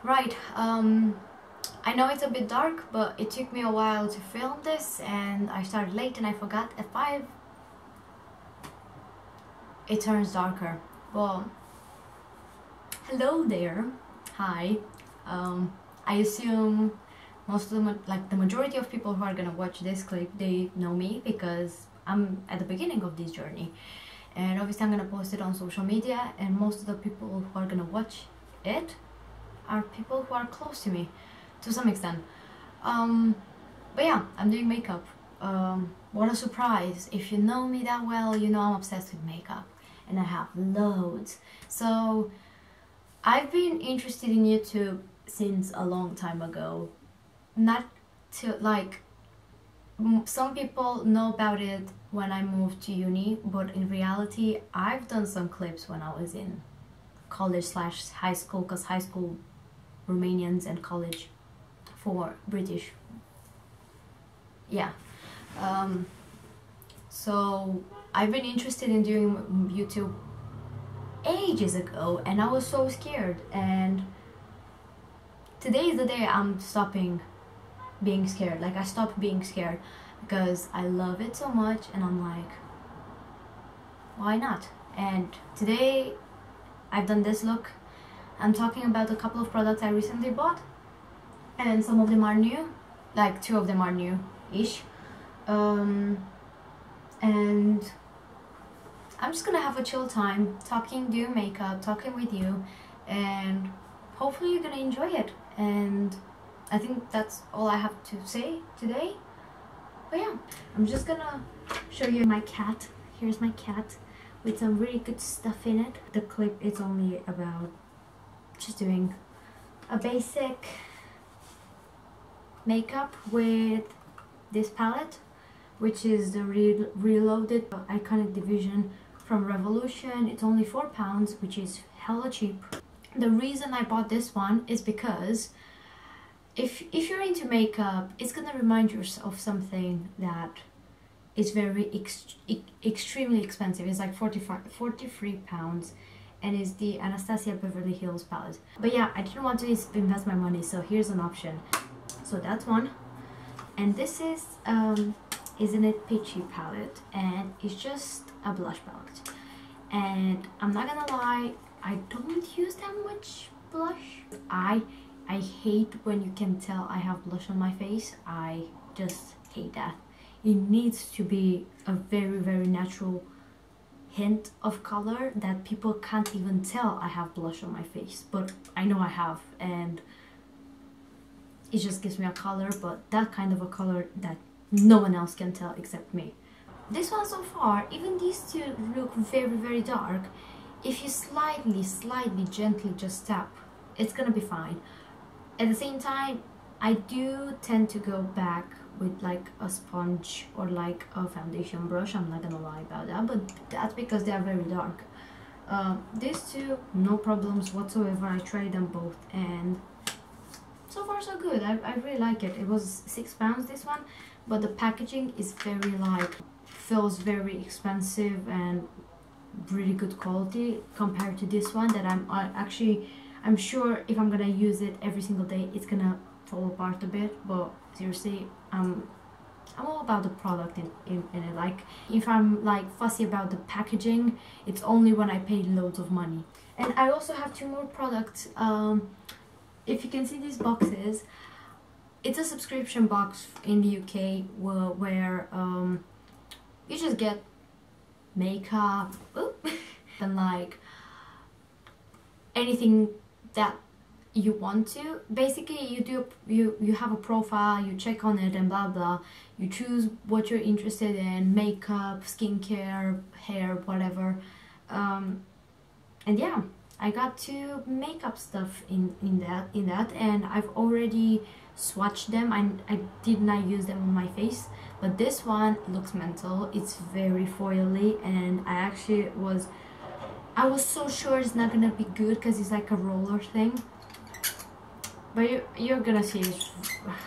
Right, I know it's a bit dark, but it took me a while to film this and I started late and I forgot at 5 it turns darker. Well, hello there. Hi. I assume most of the majority of people who are gonna watch this clip, they know me because I'm at the beginning of this journey, and obviously I'm gonna post it on social media, and most of the people who are gonna watch it are people who are close to me to some extent. But yeah, I'm doing makeup. What a surprise. If you know me that well, you know I'm obsessed with makeup and I have loads. So I've been interested in YouTube since a long time ago. Not to like, some people know about it when I moved to uni, but in reality I've done some clips when I was in college/high school, because high school Romanians and college for British. Yeah. So I've been interested in doing YouTube ages ago and I was so scared, and today is the day I'm stopping being scared. Like, I stopped being scared because I love it so much and I'm like, why not? And today I've done this look. I'm talking about a couple of products I recently bought, and some of them are new, like 2 of them are new-ish. And I'm just gonna have a chill time talking, doing makeup, talking with you, and hopefully you're gonna enjoy it. And I think that's all I have to say today. But yeah, I'm just gonna show you my cat. Here's my cat with some really good stuff in it. The clip is only about just doing a basic makeup with this palette, which is the Reloaded Iconic Division from Revolution. It's only £4, which is hella cheap. The reason I bought this one is because if you're into makeup, it's gonna remind you of something that is very extremely expensive. It's like £43, and it's the Anastasia Beverly Hills palette. But yeah, I didn't want to invest my money, so here's an option. So that's one, and this is Isn't It Peachy palette, and it's just a blush palette. And I'm not gonna lie, I don't use that much blush. I hate when you can tell I have blush on my face. I just hate that. It needs to be a very natural hint of color that people can't even tell I have blush on my face, but I know I have, and it just gives me a color, but that kind of a color that no one else can tell except me. This one so far, even these two look very dark. If you slightly gently just tap, it's gonna be fine. At the same time, I do tend to go back with like a sponge or like a foundation brush. I'm not gonna lie about that, but that's because they are very dark. These two, no problems whatsoever. I tried them both and so far so good. I really like it. It was £6, this one, but the packaging is very like, feels very expensive and really good quality compared to this one that I'm sure if I'm gonna use it every single day it's gonna fall apart a bit. But seriously, I'm all about the product in it. Like, if I'm like fussy about the packaging, it's only when I pay loads of money. And I also have 2 more products. If you can see these boxes, it's a subscription box in the UK where you just get makeup and like anything that you want to. Basically, you have a profile, you check on it and blah blah, you choose what you're interested in, makeup, skincare, hair, whatever. And yeah, I got 2 makeup stuff in that, and I've already swatched them. I did not use them on my face, but this one looks mental. It's very foily, and I was so sure it's not gonna be good because it's like a roller thing, but you're gonna see it.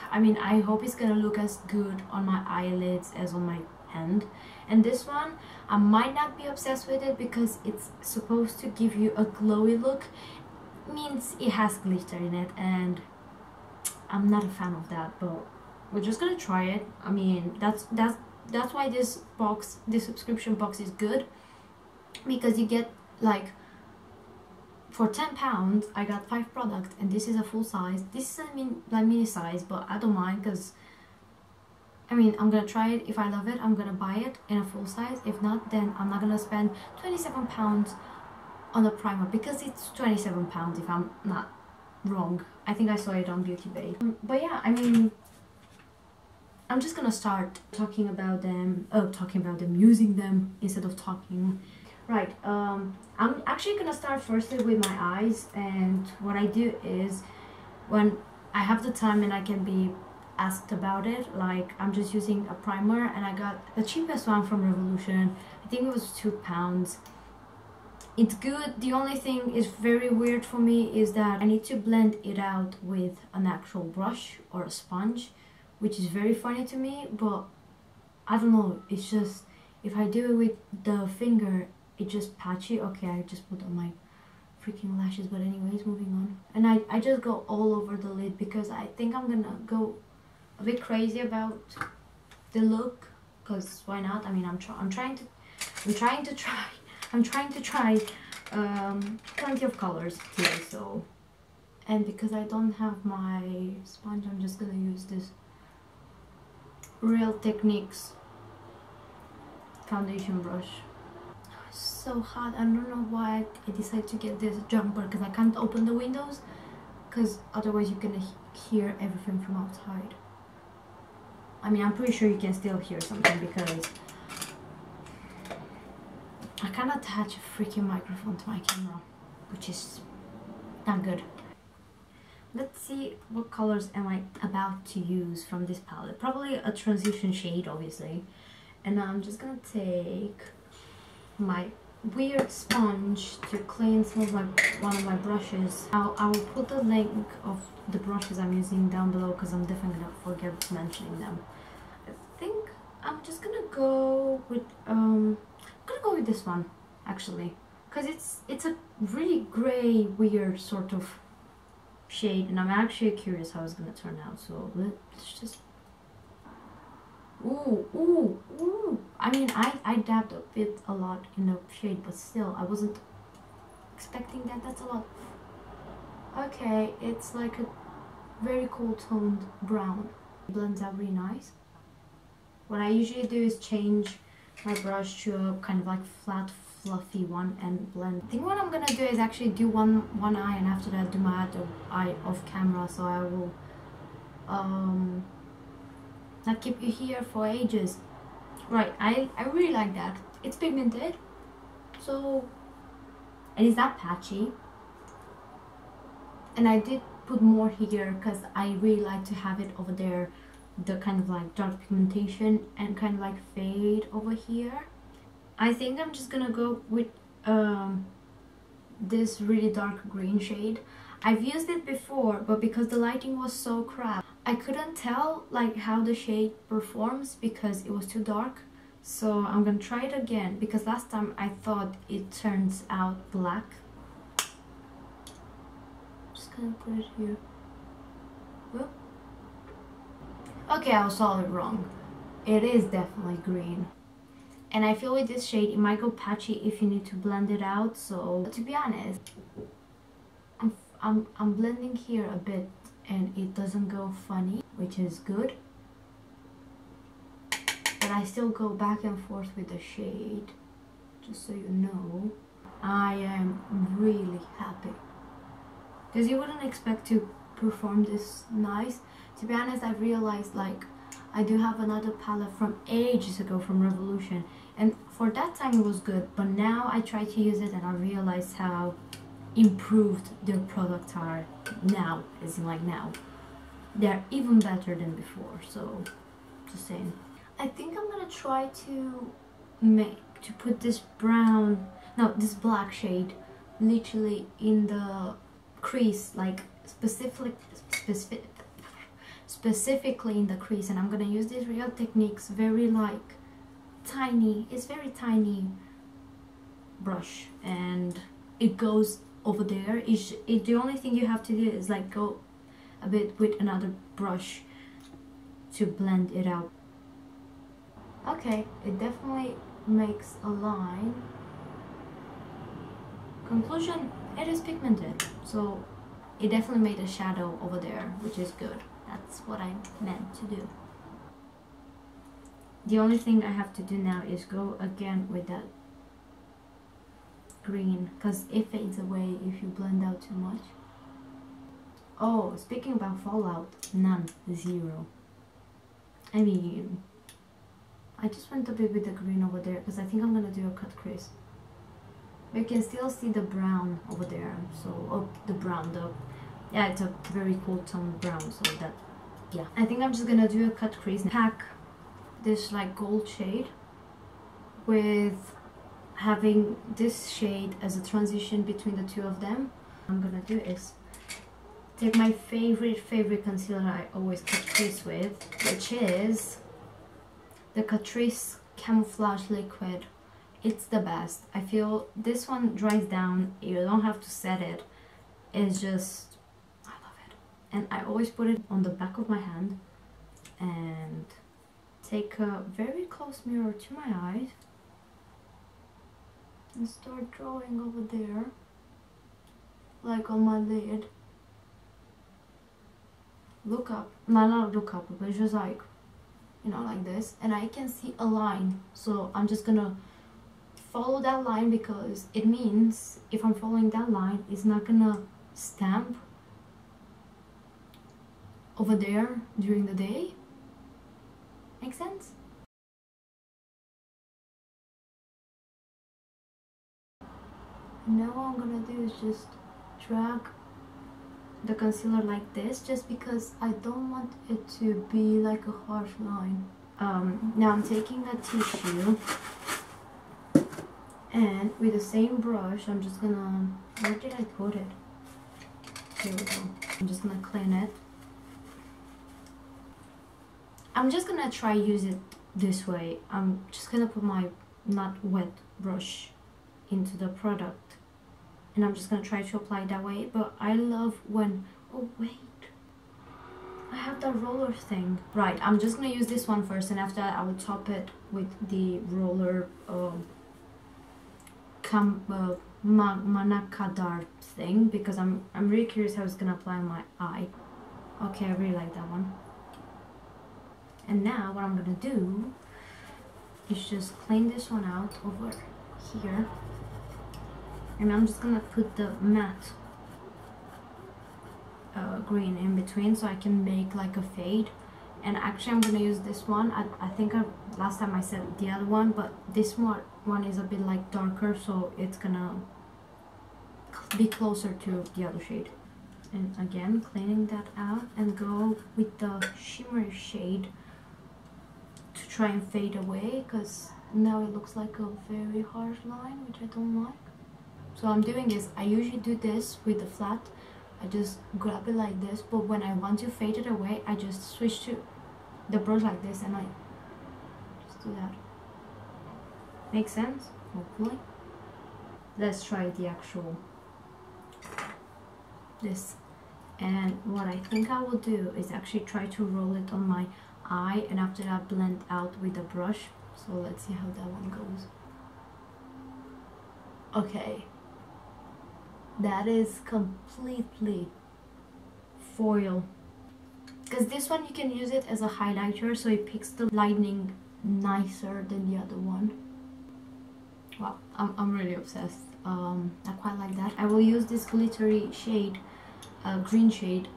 I mean, I hope it's gonna look as good on my eyelids as on my hand. And this one, I might not be obsessed with it because it's supposed to give you a glowy look, means it has glitter in it, and I'm not a fan of that, but we're just gonna try it. I mean, that's why this subscription box is good, because you get like, for £10 I got 5 products, and this is a full size. This is like mini size, but I don't mind, because I mean, I'm gonna try it. If I love it, I'm gonna buy it in a full size. If not, then I'm not gonna spend £27 on a primer, because it's £27 if I'm not wrong. I think I saw it on Beauty Bay. But yeah, I mean, I'm just gonna start talking about them, using them instead of talking. Right, I'm actually gonna start firstly with my eyes, and what I do is, when I have the time and I can be asked about it, like, I'm just using a primer, and I got the cheapest one from Revolution. I think it was £2. It's good. The only thing is very weird for me is that I need to blend it out with an actual brush or a sponge, which is very funny to me, but I don't know, it's just, if I do it with the finger, it's just patchy. Okay, I just put on my freaking lashes, but anyways, moving on. And I just go all over the lid, because I think I'm gonna go a bit crazy about the look, because why not? I mean, I'm trying to try plenty of colors today. So, and because I don't have my sponge, I'm just gonna use this Real Techniques foundation brush. It's so hot. I don't know why I decided to get this jumper, because I can't open the windows, because otherwise you're gonna hear everything from outside. I mean, I'm pretty sure you can still hear something, because I can't attach a freaking microphone to my camera, which is not good. Let's see what colors am I about to use from this palette. Probably a transition shade, obviously. And I'm just gonna take my weird sponge to clean one of my brushes. I will put the link of the brushes I'm using down below, because I'm definitely gonna forget mentioning them. I think I'm just gonna go with this one, actually, because it's a really gray, weird sort of shade, and I'm actually curious how it's gonna turn out. So let's just. Ooh. I mean, I dabbed a lot in the shade, but still, I wasn't expecting that. That's a lot. Okay, it's like a very cool toned brown. It blends out really nice. What I usually do is change my brush to a kind of like flat, fluffy one and blend. I think what I'm gonna do is actually do one eye, and after that do my other eye off camera, so I will not keep you here for ages. Right, I really like that. It's pigmented, so, and it's not patchy. And I did put more here because I really like to have it over there, the kind of like dark pigmentation, and kind of like fade over here. I think I'm just gonna go with this really dark green shade. I've used it before, but because the lighting was so crap, I couldn't tell like how the shade performs because it was too dark. So I'm gonna try it again, because last time I thought it turns out black. Just gonna put it here. Whoop. Okay, I was all wrong. It is definitely green. And I feel with this shade, it might go patchy if you need to blend it out. So to be honest, I'm blending here a bit and it doesn't go funny, which is good. But I still go back and forth with the shade, just so you know. I am really happy, because you wouldn't expect to perform this nice. To be honest, I realized like I do have another palette from ages ago from Revolution, and for that time it was good, but now I try to use it and I realized how improved their products are now, as in like now. They're even better than before, so just saying. I think I'm gonna try to put this this black shade literally in the crease, like specifically in the crease, and I'm gonna use this Real Techniques very like tiny, it's very tiny brush, and it goes over there. The only thing you have to do is like go a bit with another brush to blend it out. Okay, it definitely makes a line. Conclusion, it is pigmented, so it definitely made a shadow over there, which is good. That's what I meant to do. The only thing I have to do now is go again with that green, because it fades away if you blend out too much. Oh, speaking about fallout, none, 0. I mean, I just went a bit with the green over there because I think I'm gonna do a cut crease. But you can still see the brown over there, so, oh, the brown, yeah, it's a very cool tone brown, so that, yeah. I think I'm just gonna do a cut crease, pack this like gold shade with having this shade as a transition between the two of them. What I'm gonna do is take my favorite concealer I always cut crease with, which is the Catrice Camouflage Liquid. It's the best. I feel this one dries down, you don't have to set it. It's just, I love it. And I always put it on the back of my hand and take a very close mirror to my eyes and start drawing over there, like on my lid. Look up, no, not look up, but just like, you know, like this, and I can see a line, so I'm just gonna follow that line because it means if I'm following that line, it's not gonna stamp over there during the day. Make sense? Now what I'm gonna do is just drag the concealer like this, just because I don't want it to be like a harsh line. Now I'm taking a tissue and with the same brush I'm just gonna, where did I put it? Here we go. I'm just gonna clean it. I'm just gonna try use it this way. I'm just gonna put my not wet brush into the product and I'm just gonna try to apply it that way. But I love when, oh wait, I have that roller thing. Right, I'm just gonna use this one first, and after that I will top it with the roller Manakadar thing, because I'm really curious how it's gonna apply on my eye. Okay, I really like that one. And now what I'm gonna do is just clean this one out over here, and I'm just gonna put the matte green in between so I can make like a fade. And actually I'm gonna use this one. I think last time I said the other one, but this one is a bit like darker, so it's gonna be closer to the other shade. And again, cleaning that out, and go with the shimmer shade to try and fade away, because now it looks like a very harsh line, which I don't like. So what I'm doing is, I usually do this with the flat, I just grab it like this, but when I want to fade it away, I just switch to the brush like this and I just do that. Make sense? Hopefully. Let's try the actual this. And what I think I will do is actually try to roll it on my eye, and after that blend out with the brush. So let's see how that one goes. Okay, that is completely foil, because this one you can use it as a highlighter, so it picks the lightning nicer than the other one. Wow, I'm really obsessed. I quite like that. I will use this glittery shade, green shade.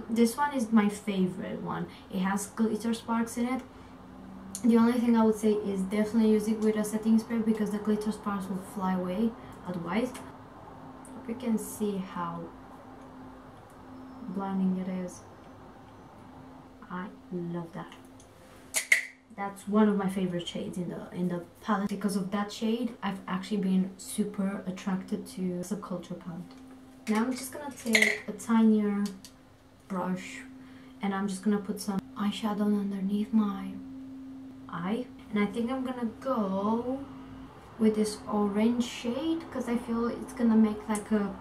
This one is my favorite one. It has glitter sparks in it. The only thing I would say is definitely use it with a setting spray, because the glitter sparks will fly away otherwise. Hope you can see how blinding it is. I love that. That's one of my favorite shades in the palette. Because of that shade, I've actually been super attracted to Subculture palette. Now I'm just gonna take a tinier brush, and I'm just gonna put some eyeshadow underneath my eye. And I think I'm gonna go with this orange shade, because I feel it's gonna make like a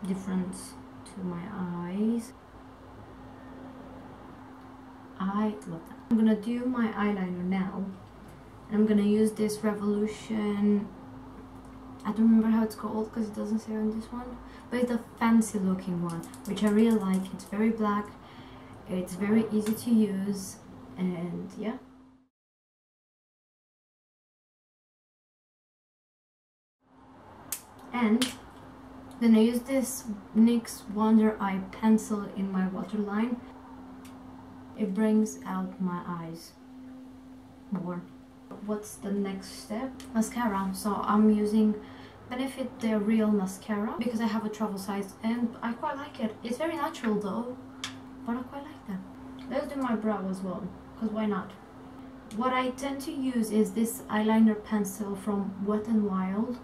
difference to my eyes. I love that. I'm gonna do my eyeliner now. I'm gonna use this Revolution, I don't remember how it's called because it doesn't say on this one, but it's a fancy looking one, which I really like. It's very black, it's very easy to use, and yeah. And then I use this NYX Wonder Eye pencil in my waterline. It brings out my eyes more. What's the next step? Mascara. So I'm using Benefit the Real Mascara because I have a travel size and I quite like it. It's very natural though, but I quite like that. Let's do my brow as well, because why not? What I tend to use is this eyeliner pencil from Wet n Wild,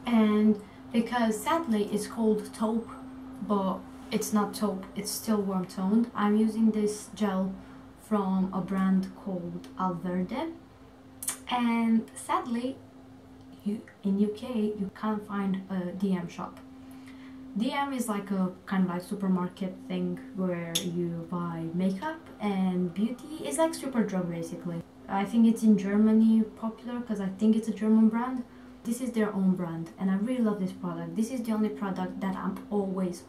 and because sadly it's called taupe, but it's not taupe, it's still warm toned. I'm using this gel from a brand called Alverde, and sadly in UK you can't find a DM shop. DM is like a kind of like supermarket thing where you buy makeup and beauty. It's like Superdrug basically. I think it's in Germany popular because I think it's a German brand. This is their own brand and I really love this product. This is the only product that I'm always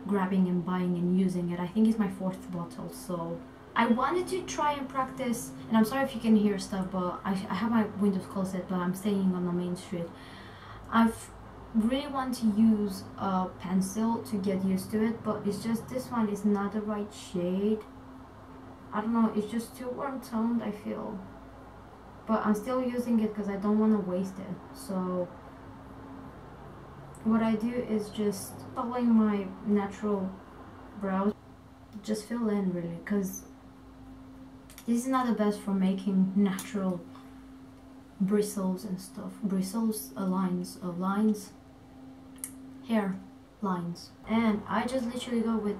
grabbing and buying and using it. I think it's my 4th bottle, so I wanted to try and practice, and I'm sorry if you can hear stuff, but I have my windows closed, but I'm staying on the main street. I've really want to use a pencil to get used to it, but it's just this one is not the right shade. I don't know, it's just too warm toned, I feel. But I'm still using it because I don't want to waste it. So what I do is just following my natural brows, just fill in really, because this is not the best for making natural bristles and stuff. Bristles, lines, hair lines. And I just literally go with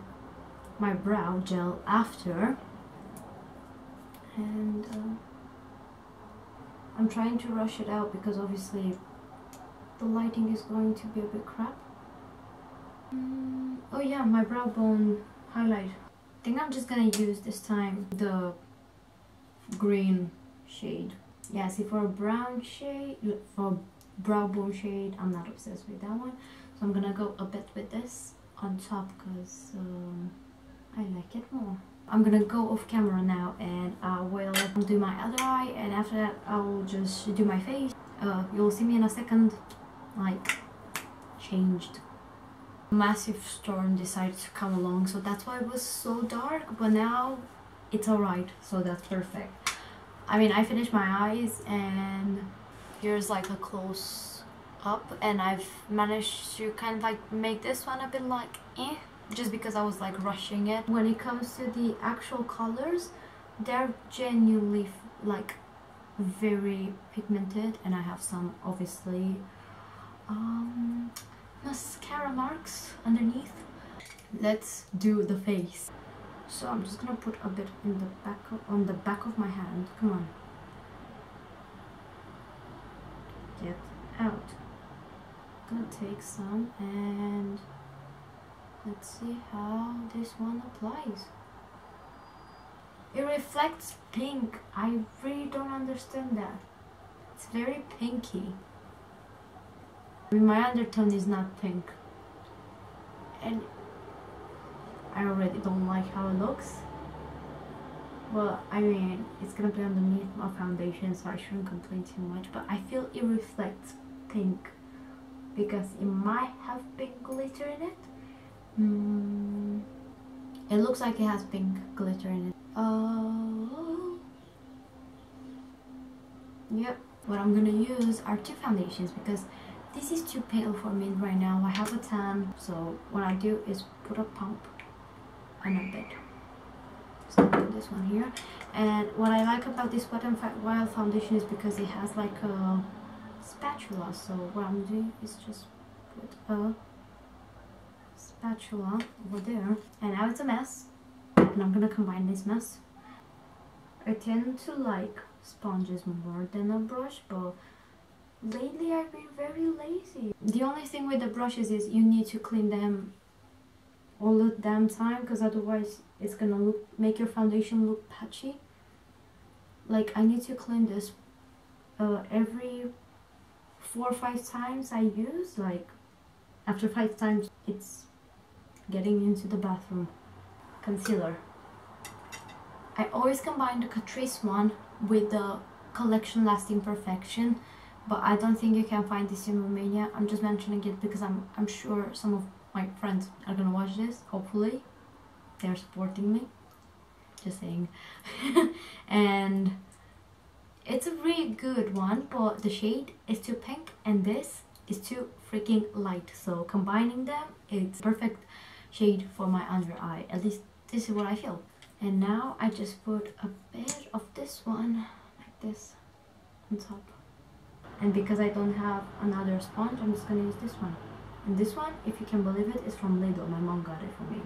my brow gel after, and I'm trying to rush it out because obviously the lighting is going to be a bit crap. Oh yeah, my brow bone highlight. I think I'm just gonna use this time the green shade. Yeah, see, for a brown shade, for brow bone shade, I'm not obsessed with that one. So I'm gonna go a bit with this on top because I like it more. I'm gonna go off camera now and I will do my other eye, and after that I will just do my face. You'll see me in a second, like, changed. Massive storm decided to come along, so that's why it was so dark, but now it's alright, so that's perfect. I mean, I finished my eyes and here's like a close up, and I've managed to kind of like make this one a bit like just because I was like rushing it. When it comes to the actual colors, they're genuinely like very pigmented, and I have some obviously mascara marks underneath. Let's do the face. So I'm just gonna put a bit in the back on the back of my hand. Come on, get out. I'm gonna take some and let's see how this one applies. It reflects pink. I really don't understand that. It's very pinky. I mean, my undertone is not pink, and I already don't like how it looks. Well, I mean, it's gonna be underneath my foundation, so I shouldn't complain too much, but I feel it reflects pink because it might have pink glitter in it. It looks like it has pink glitter in it. Yep. What I'm gonna use are 2 foundations because this is too pale for me right now. I have a tan, so what I do is put a pump and a bit. So I'll put this one here. And what I like about this Wet n Wild foundation is because it has like a spatula. So what I'm doing is just put a spatula over there, and now it's a mess, and I'm gonna combine this mess. I tend to like sponges more than a brush, but lately I've been very lazy. The only thing with the brushes is you need to clean them all the damn time, because otherwise it's gonna make your foundation look patchy. Like, I need to clean this every 4 or 5 times I use. Like, after 5 times it's getting into the bathroom. Concealer. I always combine the Catrice one with the Collection Lasting Perfection, but I don't think you can find this in Romania. I'm just mentioning it because I'm sure some of my friends are gonna watch this. Hopefully they're supporting me, just saying. And it's a really good one, but the shade is too pink and this is too freaking light, so combining them, it's perfect shade for my under eye. At least this is what I feel. And now I just put a bit of this one like this on top, and because I don't have another sponge, I'm just gonna use this one. And this one, if you can believe it, is from Lidl. My mom got it for me.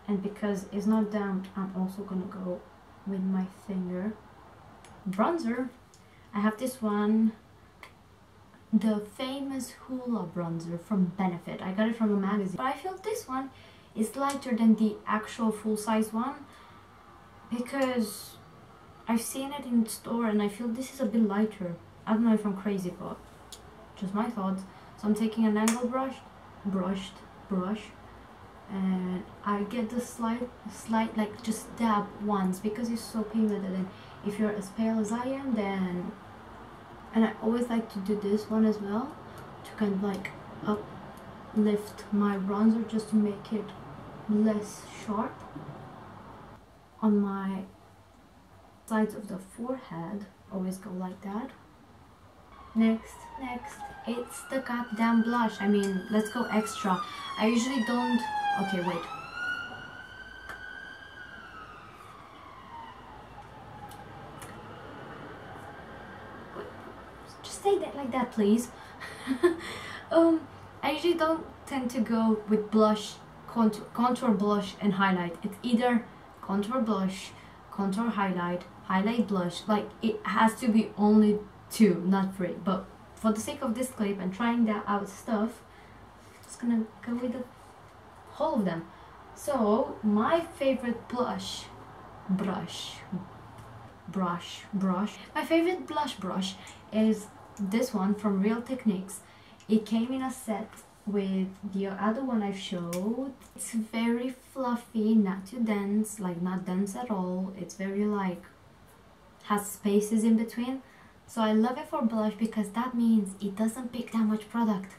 And because it's not damp, I'm also gonna go with my finger. Bronzer. I have this one, the famous Hoola bronzer from Benefit. I got it from a magazine. But I feel this one is lighter than the actual full-size one, because I've seen it in store and I feel this is a bit lighter. I don't know if I'm crazy, but just my thoughts. So I'm taking an angle brush, and I get the slight like just dab once, because it's so pigmented, and if you're as pale as I am, then, and I always like to do this one as well to kind of like uplift my bronzer just to make it less sharp on my sides of the forehead. Always go like that. Next, it's the goddamn blush. I mean, let's go extra. I usually don't. Okay, wait. Just say that like that, please. I usually don't tend to go with blush, contour blush and highlight. It's either contour blush, contour highlight, highlight blush. Like, it has to be only 2, not 3. But for the sake of this clip and trying that out stuff, I'm just gonna go with the whole of them. So my favorite brush. My favorite blush brush is this one from Real Techniques. It came in a set with the other one I've showed. It's very fluffy, not too dense, like not dense at all. It's very like, has spaces in between. So I love it for blush because that means it doesn't pick that much product.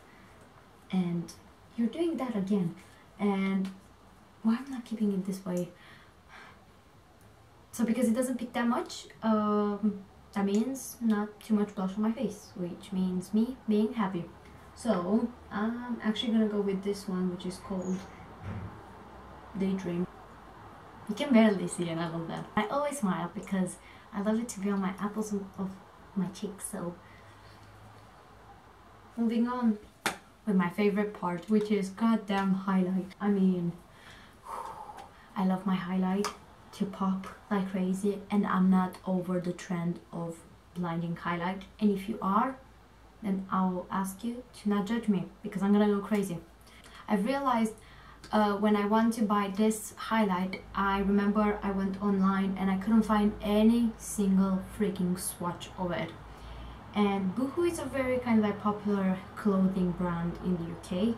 And you're doing that again. And why am I not keeping it this way? So because it doesn't pick that much, that means not too much blush on my face, which means me being happy. So I'm actually gonna go with this one, which is called Daydream. You can barely see, and I love that. I always smile because I love it to be on my apples of my cheeks. So moving on with my favorite part, which is goddamn highlight. I mean, I love my highlight to pop like crazy, and I'm not over the trend of blinding highlight. And if you are, then I'll ask you to not judge me, because I'm gonna go crazy. I've realized when I want to buy this highlight, I remember I went online and I couldn't find any single freaking swatch of it. And Boohoo is a very kind of like popular clothing brand in the UK,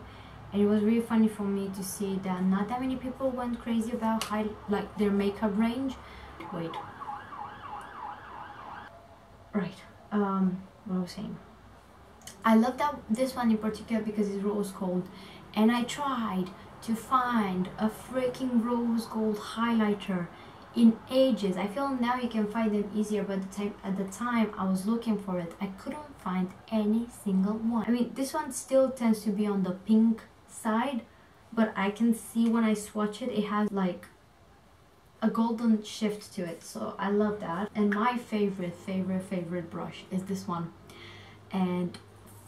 and it was really funny for me to see that not that many people went crazy about like their makeup range. Wait, right, what I was saying, I love that this one in particular because it's rose gold, and I tried to find a freaking rose gold highlighter in ages. I feel now you can find them easier, but at the time I was looking for it, I couldn't find any single one. I mean, this one still tends to be on the pink side, but I can see when I swatch it, it has like a golden shift to it, so I love that. And my favorite brush is this one, and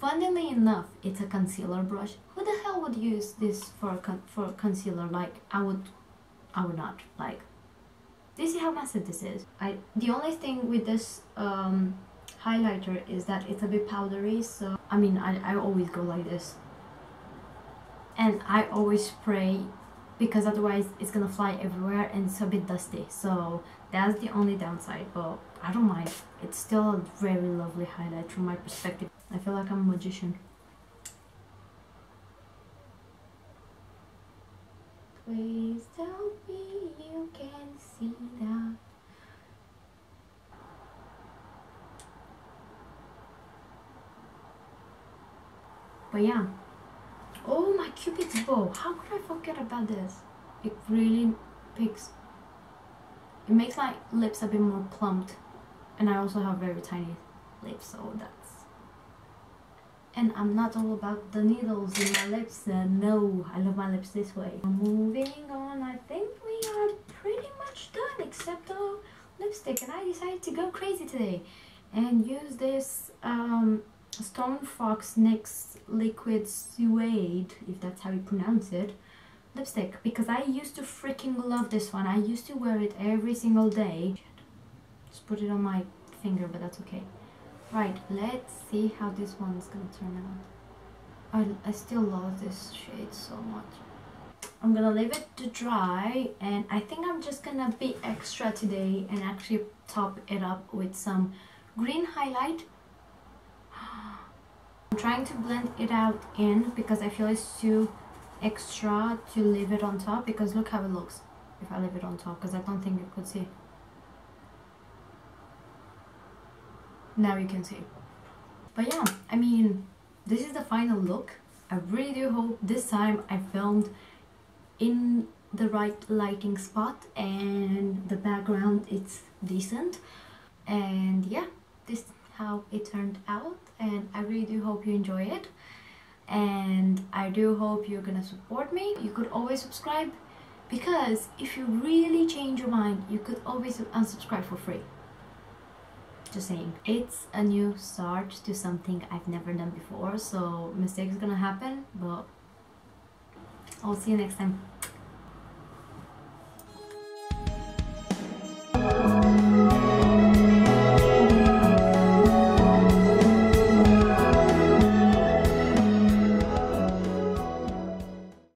funnily enough, it's a concealer brush. Who the hell would use this for concealer? Like, I would not. Like, do you see how massive this is? The only thing with this highlighter is that it's a bit powdery, so I mean I always go like this, and I always spray because otherwise it's gonna fly everywhere and it's a bit dusty, so that's the only downside, but I don't mind. It's still a very lovely highlight from my perspective. I feel like I'm a magician. Please tell me you can see that. But yeah. Oh, my Cupid's bow. How could I forget about this? It really picks... It makes my lips a bit more plumped. And I also have very tiny lips, so that's... And I'm not all about the needles in my lips. No, I love my lips this way. Moving on, I think we are pretty much done except the lipstick. And I decided to go crazy today and use this Stone Fox NYX Liquid Suede, if that's how you pronounce it, lipstick, because I used to freaking love this one. I used to wear it every single day. Just put it on my finger, but that's okay. Right, let's see how this one's gonna turn out. I still love this shade so much. I'm gonna leave it to dry, and I think I'm just gonna be extra today and actually top it up with some green highlight. I'm trying to blend it out in because I feel it's too extra to leave it on top, because look how it looks if I leave it on top, because I don't think you could see. Now you can see. But yeah, I mean, this is the final look. I really do hope this time I filmed in the right lighting spot and the background it's decent. And yeah, this is how it turned out, and I really do hope you enjoy it, and I do hope you're gonna support me. You could always subscribe, because if you really change your mind, you could always unsubscribe for free. Just saying. It's a new start to something I've never done before, so mistakes gonna happen, but I'll see you next time.